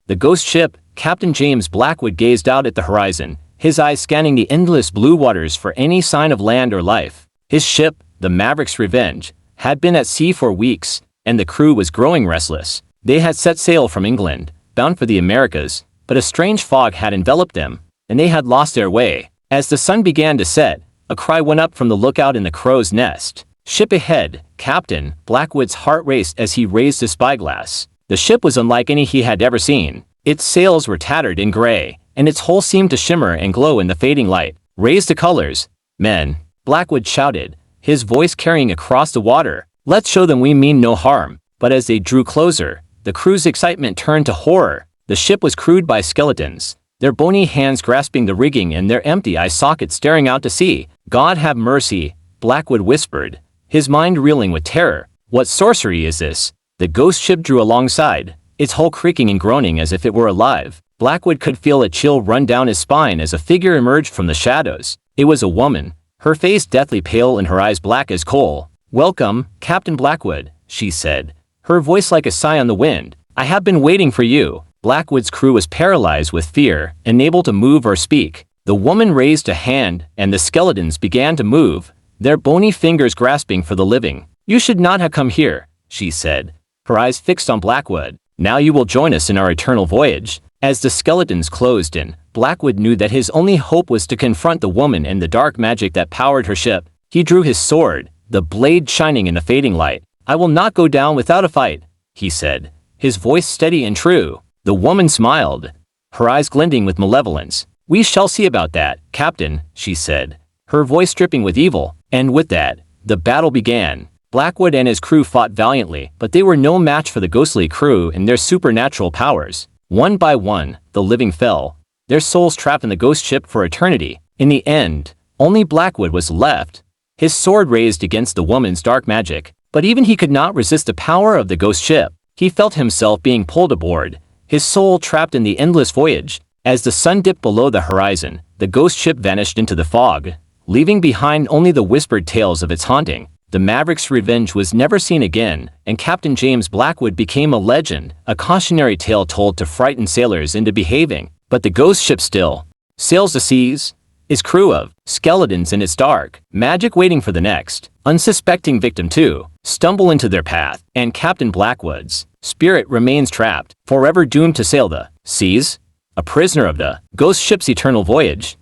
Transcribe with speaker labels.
Speaker 1: The ghost ship, Captain James Blackwood gazed out at the horizon, his eyes scanning the endless blue waters for any sign of land or life. His ship, the Maverick's Revenge, had been at sea for weeks, and the crew was growing restless. They had set sail from England, bound for the Americas, but a strange fog had enveloped them, and they had lost their way. As the sun began to set, a cry went up from the lookout in the crow's nest. "Ship ahead, Captain!" Blackwood's heart raced as he raised his spyglass. The ship was unlike any he had ever seen. Its sails were tattered and gray, and its hull seemed to shimmer and glow in the fading light. "Raise the colors, men!" Blackwood shouted, his voice carrying across the water. "Let's show them we mean no harm." But as they drew closer, the crew's excitement turned to horror. The ship was crewed by skeletons, their bony hands grasping the rigging and their empty eye sockets staring out to sea. "God have mercy," Blackwood whispered, his mind reeling with terror. "What sorcery is this?" The ghost ship drew alongside, its hull creaking and groaning as if it were alive. Blackwood could feel a chill run down his spine as a figure emerged from the shadows. It was a woman, her face deathly pale and her eyes black as coal. "Welcome, Captain Blackwood," she said, her voice like a sigh on the wind. "I have been waiting for you." Blackwood's crew was paralyzed with fear, unable to move or speak. The woman raised a hand, and the skeletons began to move, their bony fingers grasping for the living. "You should not have come here," she said, her eyes fixed on Blackwood. "Now you will join us in our eternal voyage." As the skeletons closed in, Blackwood knew that his only hope was to confront the woman and the dark magic that powered her ship. He drew his sword, the blade shining in the fading light. "I will not go down without a fight," he said, his voice steady and true. The woman smiled, her eyes glinting with malevolence. "We shall see about that, Captain," she said, her voice dripping with evil. And with that, the battle began. Blackwood and his crew fought valiantly, but they were no match for the ghostly crew and their supernatural powers. One by one, the living fell, their souls trapped in the ghost ship for eternity. In the end, only Blackwood was left, his sword raised against the woman's dark magic. But even he could not resist the power of the ghost ship. He felt himself being pulled aboard, his soul trapped in the endless voyage. As the sun dipped below the horizon, the ghost ship vanished into the fog, leaving behind only the whispered tales of its haunting. The Maverick's Revenge was never seen again, and Captain James Blackwood became a legend, a cautionary tale told to frighten sailors into behaving. But the ghost ship still sails the seas, its crew of skeletons and its dark magic waiting for the next unsuspecting victim to stumble into their path. And Captain Blackwood's spirit remains trapped, forever doomed to sail the seas, a prisoner of the ghost ship's eternal voyage.